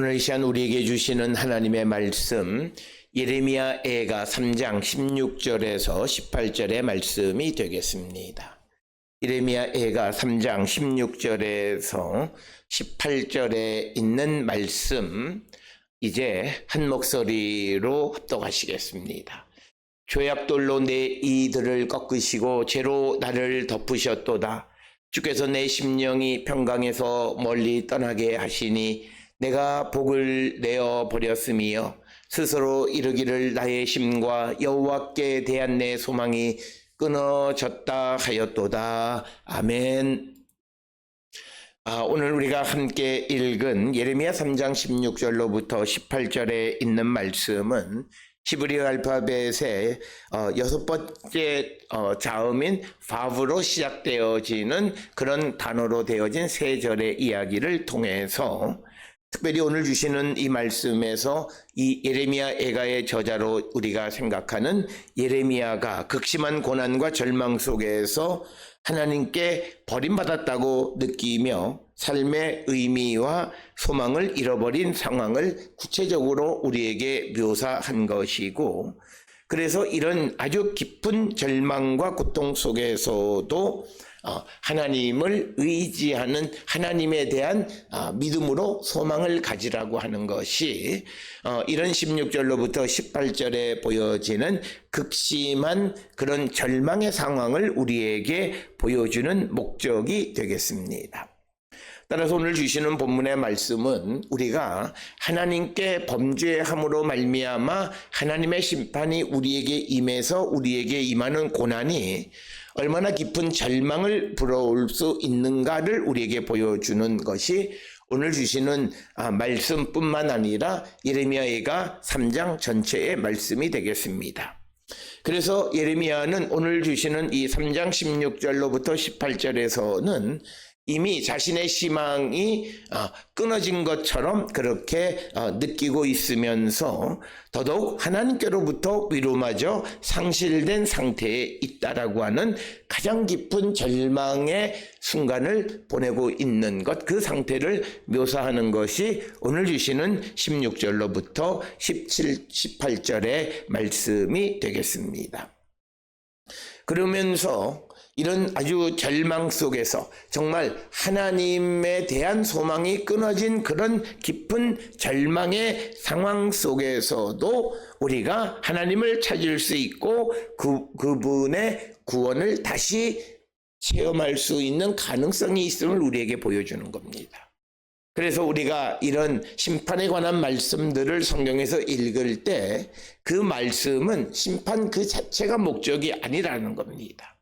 오늘 이 시간 우리에게 주시는 하나님의 말씀 예레미야 애가 3장 16절에서 18절의 말씀이 되겠습니다. 예레미야 애가 3장 16절에서 18절에 있는 말씀 이제 한 목소리로 합독하시겠습니다. 죄악돌로 내 이들을 꺾으시고 죄로 나를 덮으셨도다. 주께서 내 심령이 평강에서 멀리 떠나게 하시니 내가 복을 내어 버렸으며 스스로 이르기를 나의 심과 여호와께 대한 내 소망이 끊어졌다 하였도다. 아멘. 오늘 우리가 함께 읽은 예레미야 3장 16절로부터 18절에 있는 말씀은 히브리 알파벳의 여섯 번째 자음인 바브로 시작되어지는 그런 단어로 되어진 세 절의 이야기를 통해서 특별히 오늘 주시는 이 말씀에서 이 예레미야 애가의 저자로 우리가 생각하는 예레미야가 극심한 고난과 절망 속에서 하나님께 버림받았다고 느끼며 삶의 의미와 소망을 잃어버린 상황을 구체적으로 우리에게 묘사한 것이고, 그래서 이런 아주 깊은 절망과 고통 속에서도 하나님을 의지하는 하나님에 대한 믿음으로 소망을 가지라고 하는 것이 이런 16절로부터 18절에 보여지는 극심한 그런 절망의 상황을 우리에게 보여주는 목적이 되겠습니다. 따라서 오늘 주시는 본문의 말씀은 우리가 하나님께 범죄함으로 말미암아 하나님의 심판이 우리에게 임해서 우리에게 임하는 고난이 얼마나 깊은 절망을 불어올 수 있는가를 우리에게 보여주는 것이 오늘 주시는 말씀뿐만 아니라 예레미야가 3장 전체의 말씀이 되겠습니다. 그래서 예레미야는 오늘 주시는 이 3장 16절로부터 18절에서는 이미 자신의 희망이 끊어진 것처럼 그렇게 느끼고 있으면서 더더욱 하나님께로부터 위로마저 상실된 상태에 있다라고 하는 가장 깊은 절망의 순간을 보내고 있는 것, 그 상태를 묘사하는 것이 오늘 주시는 16절로부터 17, 18절의 말씀이 되겠습니다. 그러면서 이런 아주 절망 속에서 정말 하나님에 대한 소망이 끊어진 그런 깊은 절망의 상황 속에서도 우리가 하나님을 찾을 수 있고 그분의 구원을 다시 체험할 수 있는 가능성이 있음을 우리에게 보여주는 겁니다. 그래서 우리가 이런 심판에 관한 말씀들을 성경에서 읽을 때 그 말씀은 심판 그 자체가 목적이 아니라는 겁니다.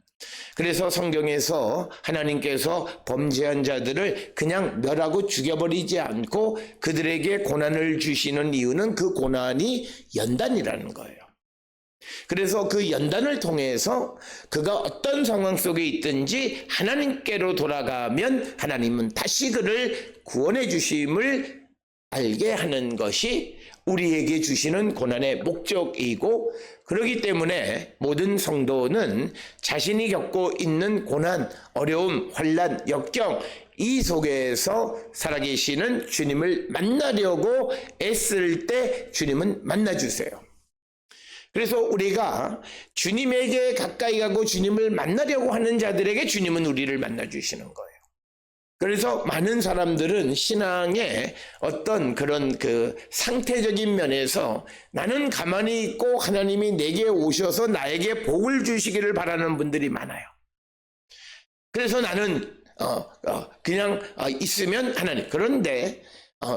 그래서 성경에서 하나님께서 범죄한 자들을 그냥 멸하고 죽여버리지 않고 그들에게 고난을 주시는 이유는 그 고난이 연단이라는 거예요. 그래서 그 연단을 통해서 그가 어떤 상황 속에 있든지 하나님께로 돌아가면 하나님은 다시 그를 구원해 주심을 알게 하는 것이 우리에게 주시는 고난의 목적이고, 그렇기 때문에 모든 성도는 자신이 겪고 있는 고난, 어려움, 환난, 역경 이 속에서 살아계시는 주님을 만나려고 애쓸 때 주님은 만나주세요. 그래서 우리가 주님에게 가까이 가고 주님을 만나려고 하는 자들에게 주님은 우리를 만나주시는 거예요. 그래서 많은 사람들은 신앙의 어떤 그런 그 상태적인 면에서 나는 가만히 있고 하나님이 내게 오셔서 나에게 복을 주시기를 바라는 분들이 많아요. 그래서 나는 그냥 있으면 하나님. 그런데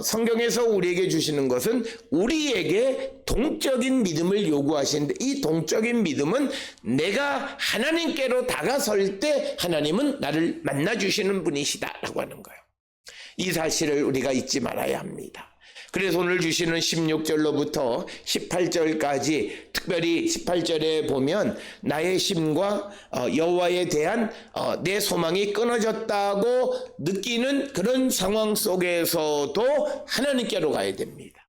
성경에서 우리에게 주시는 것은 우리에게 동적인 믿음을 요구하시는데, 이 동적인 믿음은 내가 하나님께로 다가설 때 하나님은 나를 만나주시는 분이시다라고 하는 거예요. 이 사실을 우리가 잊지 말아야 합니다. 그래서 오늘 주시는 16절로부터 18절까지, 특별히 18절에 보면 나의 심과 여호와에 대한 내 소망이 끊어졌다고 느끼는 그런 상황 속에서도 하나님께로 가야 됩니다.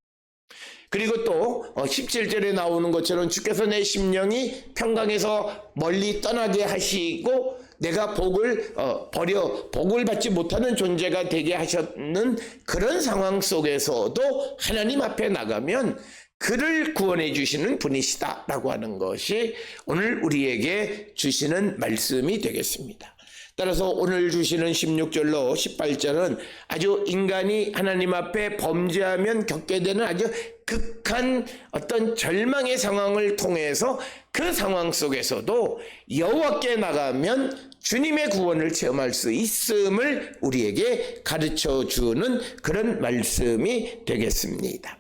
그리고 또 17절에 나오는 것처럼 주께서 내 심령이 평강에서 멀리 떠나게 하시고 내가 복을 버려 복을 받지 못하는 존재가 되게 하셨는 그런 상황 속에서도 하나님 앞에 나가면 그를 구원해 주시는 분이시다라고 하는 것이 오늘 우리에게 주시는 말씀이 되겠습니다. 따라서 오늘 주시는 16절로 18절은 아주 인간이 하나님 앞에 범죄하면 겪게 되는 아주 극한 어떤 절망의 상황을 통해서 그 상황 속에서도 여호와께 나가면 주님의 구원을 체험할 수 있음을 우리에게 가르쳐 주는 그런 말씀이 되겠습니다.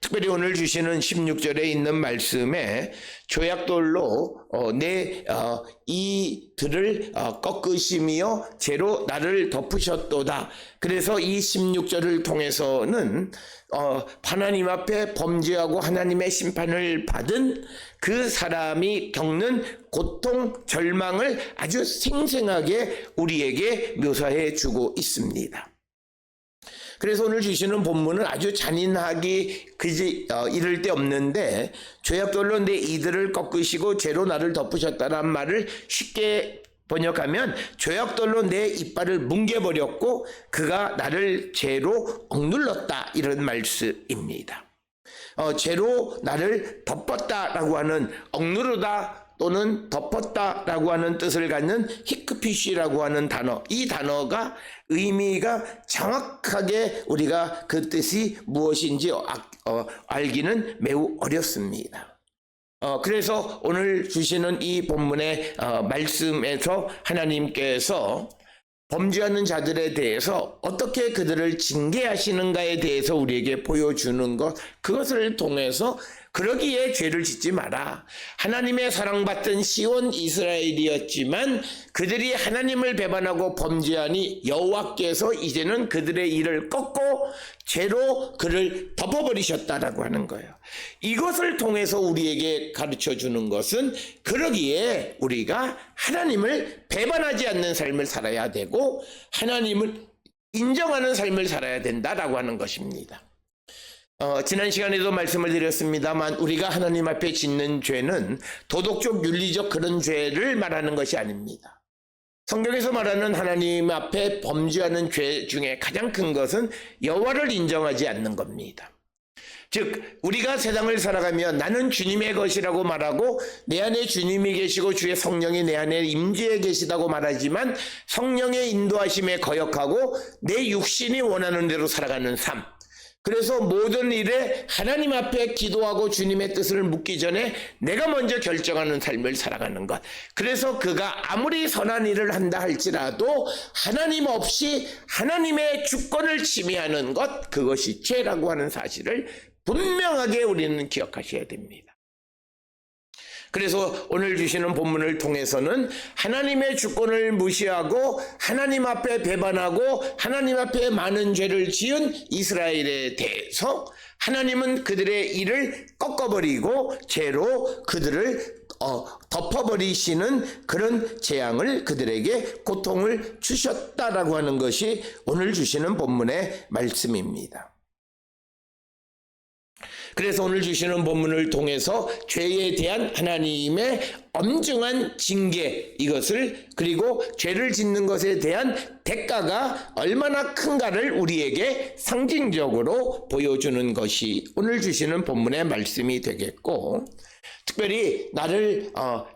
특별히 오늘 주시는 16절에 있는 말씀에 조약돌로 이들을 꺾으시며 죄로 나를 덮으셨도다. 그래서 이 16절을 통해서는 하나님 앞에 범죄하고 하나님의 심판을 받은 그 사람이 겪는 고통, 절망을 아주 생생하게 우리에게 묘사해 주고 있습니다. 그래서 오늘 주시는 본문은 아주 잔인하기 이를 데 없는데 죄악돌로 내 이들을 꺾으시고 죄로 나를 덮으셨다는 말을 쉽게 번역하면 죄악돌로 내 이빨을 뭉개버렸고 그가 나를 죄로 억눌렀다 이런 말씀입니다. 죄로 나를 덮었다라고 하는 억누르다 또는 덮었다라고 하는 뜻을 갖는 히크피쉬라고 하는 단어, 이 단어가 의미가 정확하게 우리가 그 뜻이 무엇인지 알기는 매우 어렵습니다. 그래서 오늘 주시는 이 본문의 말씀에서 하나님께서 범죄하는 자들에 대해서 어떻게 그들을 징계하시는가에 대해서 우리에게 보여주는 것, 그것을 통해서 그러기에 죄를 짓지 마라. 하나님의 사랑받던 시온 이스라엘이었지만 그들이 하나님을 배반하고 범죄하니 여호와께서 이제는 그들의 일을 꺾고 죄로 그를 덮어버리셨다라고 하는 거예요. 이것을 통해서 우리에게 가르쳐 주는 것은 그러기에 우리가 하나님을 배반하지 않는 삶을 살아야 되고 하나님을 인정하는 삶을 살아야 된다라고 하는 것입니다. 지난 시간에도 말씀을 드렸습니다만 우리가 하나님 앞에 짓는 죄는 도덕적, 윤리적 그런 죄를 말하는 것이 아닙니다. 성경에서 말하는 하나님 앞에 범죄하는 죄 중에 가장 큰 것은 여호와를 인정하지 않는 겁니다. 즉 우리가 세상을 살아가며 나는 주님의 것이라고 말하고 내 안에 주님이 계시고 주의 성령이 내 안에 임재해 계시다고 말하지만 성령의 인도하심에 거역하고 내 육신이 원하는 대로 살아가는 삶, 그래서 모든 일에 하나님 앞에 기도하고 주님의 뜻을 묻기 전에 내가 먼저 결정하는 삶을 살아가는 것. 그래서 그가 아무리 선한 일을 한다 할지라도 하나님 없이 하나님의 주권을 침해하는 것, 그것이 죄라고 하는 사실을 분명하게 우리는 기억하셔야 됩니다. 그래서 오늘 주시는 본문을 통해서는 하나님의 주권을 무시하고 하나님 앞에 배반하고 하나님 앞에 많은 죄를 지은 이스라엘에 대해서 하나님은 그들의 일을 꺾어버리고 죄로 그들을 덮어버리시는 그런 재앙을, 그들에게 고통을 주셨다라고 하는 것이 오늘 주시는 본문의 말씀입니다. 그래서 오늘 주시는 본문을 통해서 죄에 대한 하나님의 엄중한 징계, 이것을, 그리고 죄를 짓는 것에 대한 대가가 얼마나 큰가를 우리에게 상징적으로 보여주는 것이 오늘 주시는 본문의 말씀이 되겠고, 특별히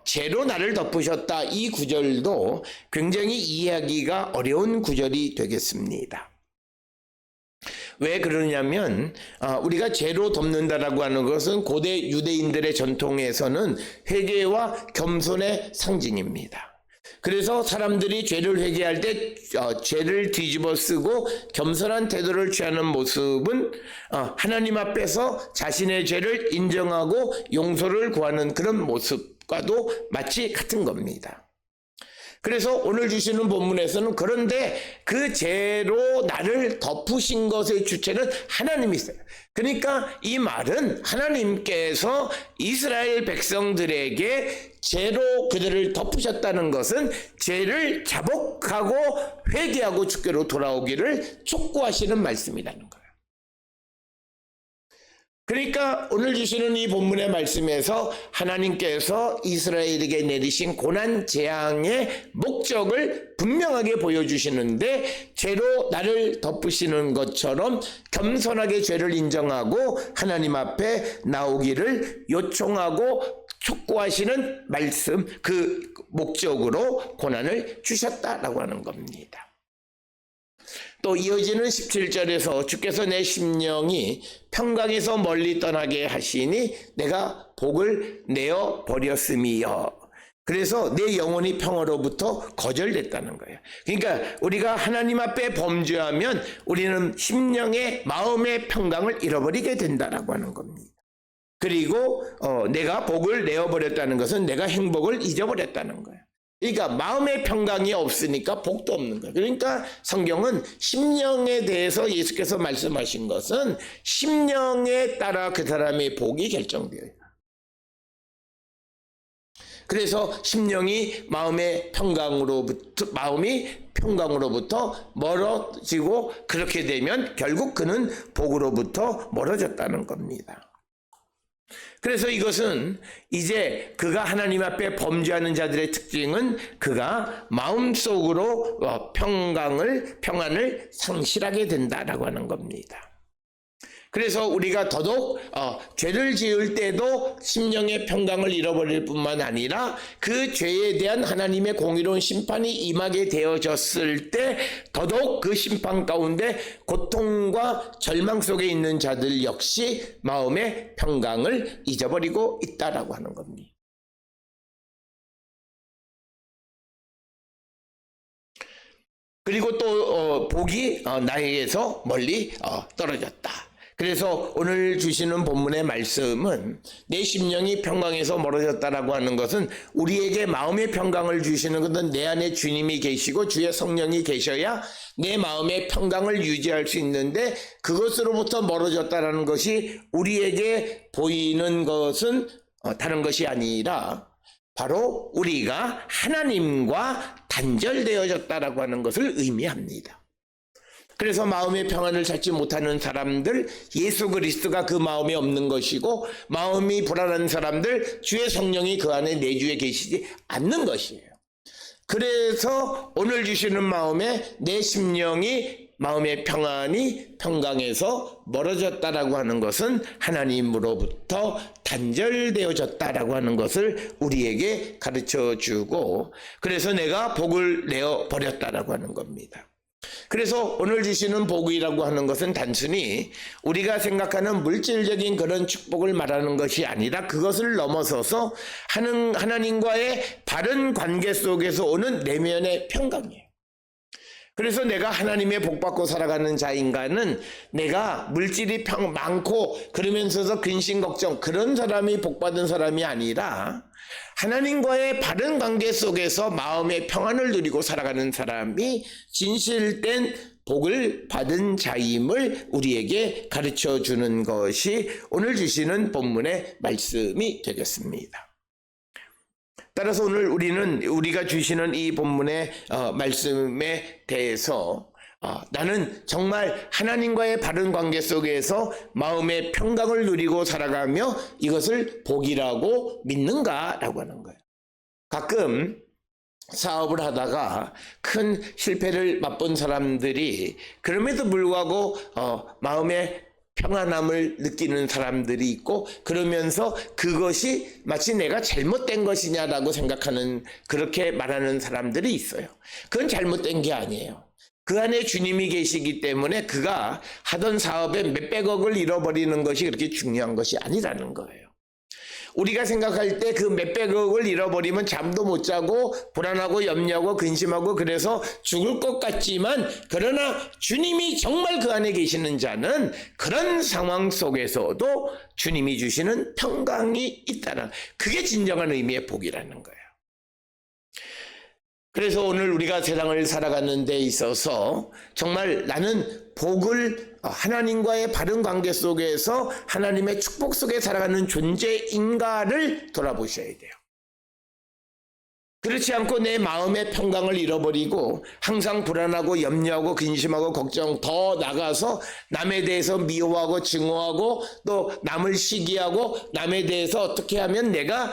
죄로 나를 덮으셨다, 이 구절도 굉장히 이해하기가 어려운 구절이 되겠습니다. 왜 그러냐면 우리가 죄로 덮는다라고 하는 것은 고대 유대인들의 전통에서는 회개와 겸손의 상징입니다. 그래서 사람들이 죄를 회개할 때 죄를 뒤집어 쓰고 겸손한 태도를 취하는 모습은 하나님 앞에서 자신의 죄를 인정하고 용서를 구하는 그런 모습과도 마치 같은 겁니다. 그래서 오늘 주시는 본문에서는 그런데 그 죄로 나를 덮으신 것의 주체는 하나님이세요. 그러니까 이 말은 하나님께서 이스라엘 백성들에게 죄로 그들을 덮으셨다는 것은 죄를 자복하고 회개하고 주께로 돌아오기를 촉구하시는 말씀이라는 거예요. 그러니까 오늘 주시는 이 본문의 말씀에서 하나님께서 이스라엘에게 내리신 고난 재앙의 목적을 분명하게 보여주시는데, 죄로 나를 덮으시는 것처럼 겸손하게 죄를 인정하고 하나님 앞에 나오기를 요청하고 촉구하시는 말씀, 그 목적으로 고난을 주셨다라고 하는 겁니다. 또 이어지는 17절에서 주께서 내 심령이 평강에서 멀리 떠나게 하시니 내가 복을 내어 버렸음이여. 그래서 내 영혼이 평화로부터 거절됐다는 거예요. 그러니까 우리가 하나님 앞에 범죄하면 우리는 심령의 마음의 평강을 잃어버리게 된다라고 하는 겁니다. 그리고 내가 복을 내어버렸다는 것은 내가 행복을 잊어버렸다는 거예요. 그러니까 마음의 평강이 없으니까 복도 없는 거예요. 그러니까 성경은 심령에 대해서 예수께서 말씀하신 것은 심령에 따라 그 사람의 복이 결정되어요. 그래서 심령이 마음이 평강으로부터 멀어지고, 그렇게 되면 결국 그는 복으로부터 멀어졌다는 겁니다. 그래서 이것은 이제 그가 하나님 앞에 범죄하는 자들의 특징은 그가 마음속으로 평안을 상실하게 된다라고 하는 겁니다. 그래서 우리가 더더욱 죄를 지을 때도 심령의 평강을 잃어버릴 뿐만 아니라 그 죄에 대한 하나님의 공의로운 심판이 임하게 되어졌을 때 더더욱 그 심판 가운데 고통과 절망 속에 있는 자들 역시 마음의 평강을 잊어버리고 있다라고 하는 겁니다. 그리고 또 복이 나에게서 멀리 떨어졌다. 그래서 오늘 주시는 본문의 말씀은 내 심령이 평강에서 멀어졌다라고 하는 것은 우리에게 마음의 평강을 주시는 것은 내 안에 주님이 계시고 주의 성령이 계셔야 내 마음의 평강을 유지할 수 있는데, 그것으로부터 멀어졌다라는 것이 우리에게 보이는 것은 다른 것이 아니라 바로 우리가 하나님과 단절되어졌다라고 하는 것을 의미합니다. 그래서 마음의 평안을 찾지 못하는 사람들, 예수 그리스도가 그 마음에 없는 것이고, 마음이 불안한 사람들, 주의 성령이 그 안에 내주에 계시지 않는 것이에요. 그래서 오늘 주시는 마음에 내 심령이 마음의 평강에서 멀어졌다라고 하는 것은 하나님으로부터 단절되어졌다라고 하는 것을 우리에게 가르쳐 주고, 그래서 내가 복을 내어 버렸다라고 하는 겁니다. 그래서 오늘 주시는 복이라고 하는 것은 단순히 우리가 생각하는 물질적인 그런 축복을 말하는 것이 아니라 그것을 넘어서서 하나님과의 바른 관계 속에서 오는 내면의 평강이에요. 그래서 내가 하나님의 복받고 살아가는 자인가는 내가 물질이 많고 그러면서도 근심 걱정 그런 사람이 복받은 사람이 아니라 하나님과의 바른 관계 속에서 마음의 평안을 누리고 살아가는 사람이 진실된 복을 받은 자임을 우리에게 가르쳐 주는 것이 오늘 주시는 본문의 말씀이 되겠습니다. 따라서 오늘 우리가 주시는 이 본문의 말씀에 대해서 나는 정말 하나님과의 바른 관계 속에서 마음의 평강을 누리고 살아가며 이것을 복이라고 믿는가라고 하는 거예요. 가끔 사업을 하다가 큰 실패를 맛본 사람들이 그럼에도 불구하고 마음의 평안함을 느끼는 사람들이 있고, 그러면서 그것이 마치 내가 잘못된 것이냐라고 생각하는, 그렇게 말하는 사람들이 있어요. 그건 잘못된 게 아니에요. 그 안에 주님이 계시기 때문에 그가 하던 사업에 몇백억을 잃어버리는 것이 그렇게 중요한 것이 아니라는 거예요. 우리가 생각할 때 그 몇백억을 잃어버리면 잠도 못 자고 불안하고 염려하고 근심하고 그래서 죽을 것 같지만, 그러나 주님이 정말 그 안에 계시는 자는 그런 상황 속에서도 주님이 주시는 평강이 있다는, 그게 진정한 의미의 복이라는 거예요. 그래서 오늘 우리가 세상을 살아가는 데 있어서 정말 나는 복을 하나님과의 바른 관계 속에서 하나님의 축복 속에 살아가는 존재인가를 돌아보셔야 돼요. 그렇지 않고 내 마음의 평강을 잃어버리고 항상 불안하고 염려하고 근심하고 걱정, 더 나가서 남에 대해서 미워하고 증오하고 또 남을 시기하고 남에 대해서 어떻게 하면 내가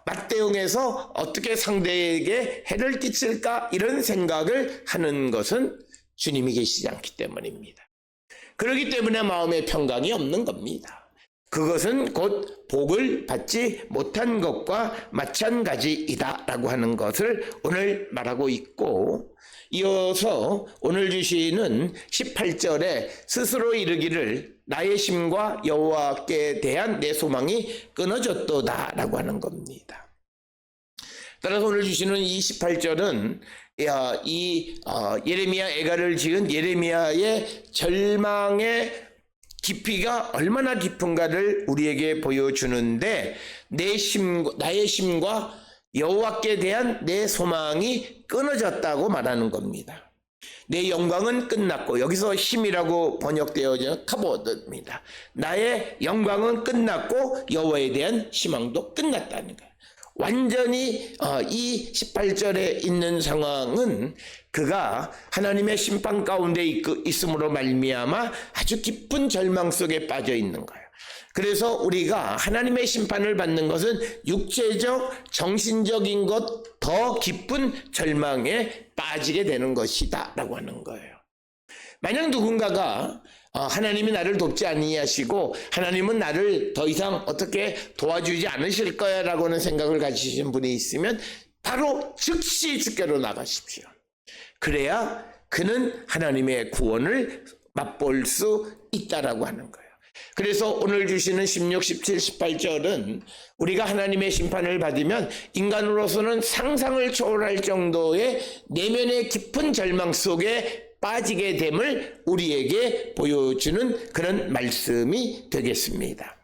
맞대응해서 어떻게 상대에게 해를 끼칠까, 이런 생각을 하는 것은 주님이 계시지 않기 때문입니다. 그렇기 때문에 마음의 평강이 없는 겁니다. 그것은 곧 복을 받지 못한 것과 마찬가지이다 라고 하는 것을 오늘 말하고 있고, 이어서 오늘 주시는 18절에 스스로 이르기를 나의 심과 여호와께 대한 내 소망이 끊어졌도다 라고 하는 겁니다. 따라서 오늘 주시는 이 18절은 예레미야 애가를 지은 예레미야의 절망의 깊이가 얼마나 깊은가를 우리에게 보여주는데, 나의 심과 여호와께 대한 내 소망이 끊어졌다고 말하는 겁니다. 내 영광은 끝났고, 여기서 힘이라고 번역되어져 카보드입니다. 나의 영광은 끝났고 여호와에 대한 희망도 끝났다는 거예요. 완전히 이 18절에 있는 상황은 그가 하나님의 심판 가운데 있음으로 말미암아 아주 깊은 절망 속에 빠져 있는 거예요. 그래서 우리가 하나님의 심판을 받는 것은 육체적, 정신적인 것 더 깊은 절망에 빠지게 되는 것이다 라고 하는 거예요. 만약 누군가가 하나님이 나를 돕지 아니하시고 하나님은 나를 더 이상 어떻게 도와주지 않으실 거야 라고 하는 생각을 가지신 분이 있으면 바로 즉시 주께로 나가십시오. 그래야 그는 하나님의 구원을 맛볼 수 있다라고 하는 거예요. 그래서 오늘 주시는 16, 17, 18절은 우리가 하나님의 심판을 받으면 인간으로서는 상상을 초월할 정도의 내면의 깊은 절망 속에 빠지게 됨을 우리에게 보여주는 그런 말씀이 되겠습니다.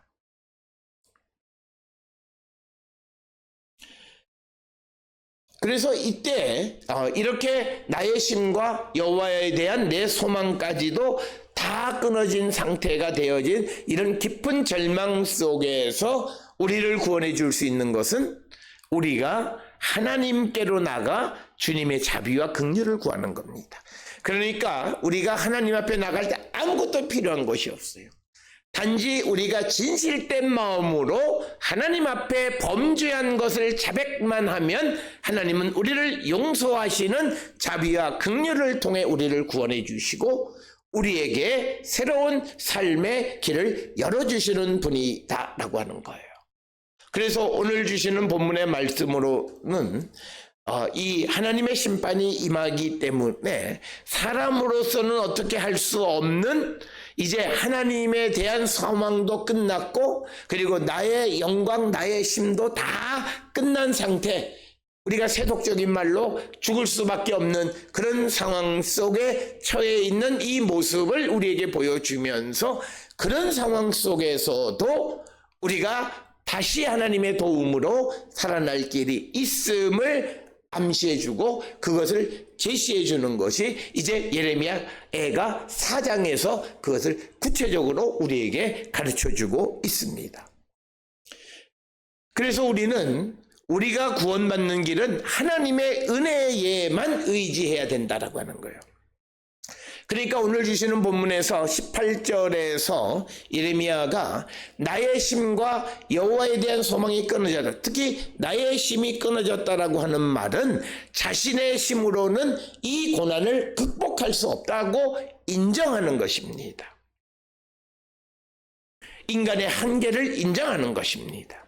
그래서 이때 이렇게 나의 심과 여호와에 대한 내 소망까지도 다 끊어진 상태가 되어진 이런 깊은 절망 속에서 우리를 구원해 줄 수 있는 것은 우리가 하나님께로 나가 주님의 자비와 긍휼을 구하는 겁니다. 그러니까 우리가 하나님 앞에 나갈 때 아무것도 필요한 것이 없어요. 단지 우리가 진실된 마음으로 하나님 앞에 범죄한 것을 자백만 하면 하나님은 우리를 용서하시는 자비와 긍휼을 통해 우리를 구원해 주시고 우리에게 새로운 삶의 길을 열어주시는 분이다라고 하는 거예요. 그래서 오늘 주시는 본문의 말씀으로는 이 하나님의 심판이 임하기 때문에 사람으로서는 어떻게 할 수 없는 이제 하나님에 대한 소망도 끝났고 그리고 나의 영광, 나의 힘도 다 끝난 상태, 우리가 세속적인 말로 죽을 수밖에 없는 그런 상황 속에 처해 있는 이 모습을 우리에게 보여주면서 그런 상황 속에서도 우리가 다시 하나님의 도움으로 살아날 길이 있음을 암시해주고 그것을 제시해주는 것이 이제 예레미야 애가 4장에서 그것을 구체적으로 우리에게 가르쳐주고 있습니다. 그래서 우리가 구원받는 길은 하나님의 은혜에만 의지해야 된다라고 하는 거예요. 그러니까 오늘 주시는 본문에서 18절에서 예레미야가 나의 심과 여호와에 대한 소망이 끊어졌다. 특히 나의 심이 끊어졌다라고 하는 말은 자신의 심으로는 이 고난을 극복할 수 없다고 인정하는 것입니다. 인간의 한계를 인정하는 것입니다.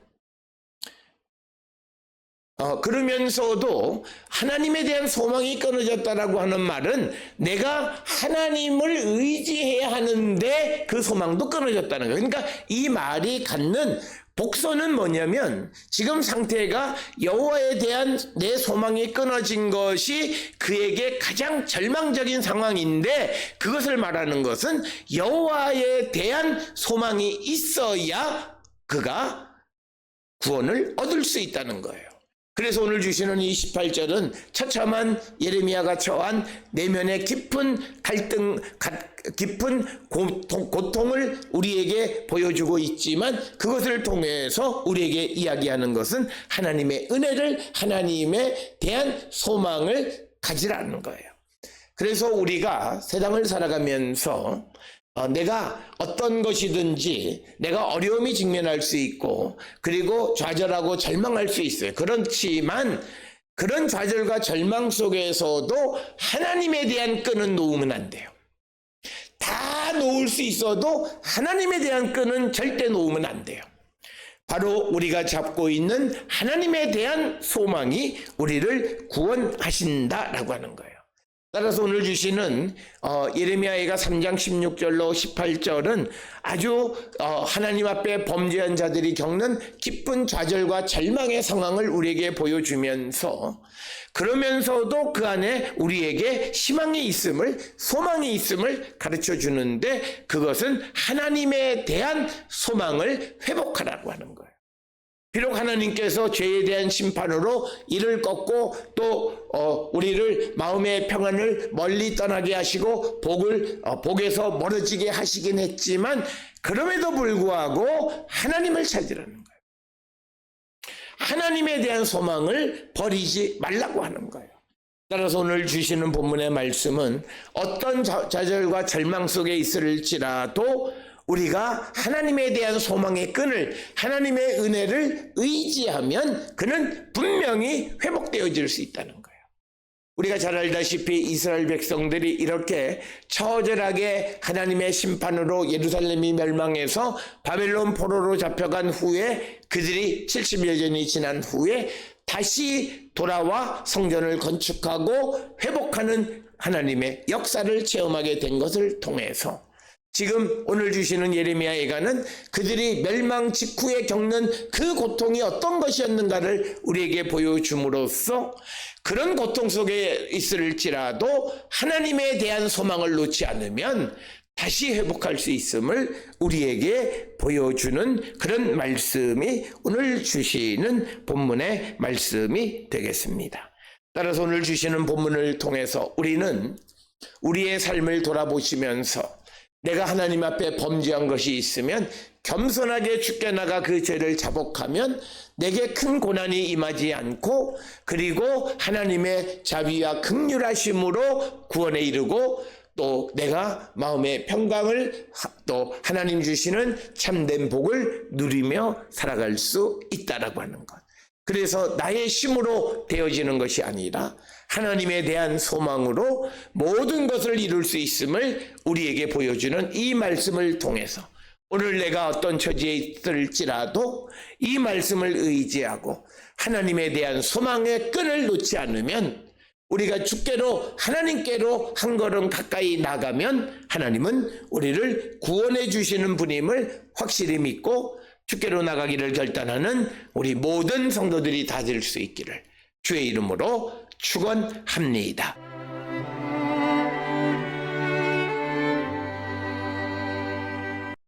그러면서도 하나님에 대한 소망이 끊어졌다라고 하는 말은 내가 하나님을 의지해야 하는데 그 소망도 끊어졌다는 거예요. 그러니까 이 말이 갖는 복선은 뭐냐면 지금 상태가 여호와에 대한 내 소망이 끊어진 것이 그에게 가장 절망적인 상황인데 그것을 말하는 것은 여호와에 대한 소망이 있어야 그가 구원을 얻을 수 있다는 거예요. 그래서 오늘 주시는 이 18절은 처참한 예레미야가 처한 내면의 깊은 갈등, 깊은 고통을 우리에게 보여주고 있지만 그것을 통해서 우리에게 이야기하는 것은 하나님의 은혜를, 하나님에 대한 소망을 가지라는 거예요. 그래서 우리가 세상을 살아가면서 내가 어떤 것이든지 내가 어려움이 직면할 수 있고 그리고 좌절하고 절망할 수 있어요. 그렇지만 그런 좌절과 절망 속에서도 하나님에 대한 끈은 놓으면 안 돼요. 다 놓을 수 있어도 하나님에 대한 끈은 절대 놓으면 안 돼요. 바로 우리가 잡고 있는 하나님에 대한 소망이 우리를 구원하신다라고 하는 거예요. 따라서 오늘 주시는 예레미야가 3장 16절로 18절은 아주 하나님 앞에 범죄한 자들이 겪는 깊은 좌절과 절망의 상황을 우리에게 보여주면서 그러면서도 그 안에 우리에게 희망이 있음을, 소망이 있음을 가르쳐 주는데 그것은 하나님에 대한 소망을 회복하라고 하는 거예요. 비록 하나님께서 죄에 대한 심판으로 이를 꺾고 또 우리를 마음의 평안을 멀리 떠나게 하시고 복에서 멀어지게 하시긴 했지만 그럼에도 불구하고 하나님을 찾으라는 거예요. 하나님에 대한 소망을 버리지 말라고 하는 거예요. 따라서 오늘 주시는 본문의 말씀은 어떤 좌절과 절망 속에 있을지라도 우리가 하나님에 대한 소망의 끈을, 하나님의 은혜를 의지하면 그는 분명히 회복되어질 수 있다는 거예요. 우리가 잘 알다시피 이스라엘 백성들이 이렇게 처절하게 하나님의 심판으로 예루살렘이 멸망해서 바벨론 포로로 잡혀간 후에 그들이 70여 년이 지난 후에 다시 돌아와 성전을 건축하고 회복하는 하나님의 역사를 체험하게 된 것을 통해서 지금 오늘 주시는 예레미야 예가는 그들이 멸망 직후에 겪는 그 고통이 어떤 것이었는가를 우리에게 보여줌으로써 그런 고통 속에 있을지라도 하나님에 대한 소망을 놓지 않으면 다시 회복할 수 있음을 우리에게 보여주는 그런 말씀이 오늘 주시는 본문의 말씀이 되겠습니다. 따라서 오늘 주시는 본문을 통해서 우리는 우리의 삶을 돌아보시면서 내가 하나님 앞에 범죄한 것이 있으면 겸손하게 주께 나가 그 죄를 자복하면 내게 큰 고난이 임하지 않고 그리고 하나님의 자비와 긍휼하심으로 구원에 이르고 또 내가 마음의 평강을 또 하나님 주시는 참된 복을 누리며 살아갈 수 있다라고 하는 것. 그래서 나의 힘으로 되어지는 것이 아니라 하나님에 대한 소망으로 모든 것을 이룰 수 있음을 우리에게 보여주는 이 말씀을 통해서 오늘 내가 어떤 처지에 있을지라도 이 말씀을 의지하고 하나님에 대한 소망의 끈을 놓지 않으면 우리가 주께로 하나님께로 한 걸음 가까이 나가면 하나님은 우리를 구원해 주시는 분임을 확실히 믿고 주께로 나가기를 결단하는 우리 모든 성도들이 다 될 수 있기를 주의 이름으로 축원합니다.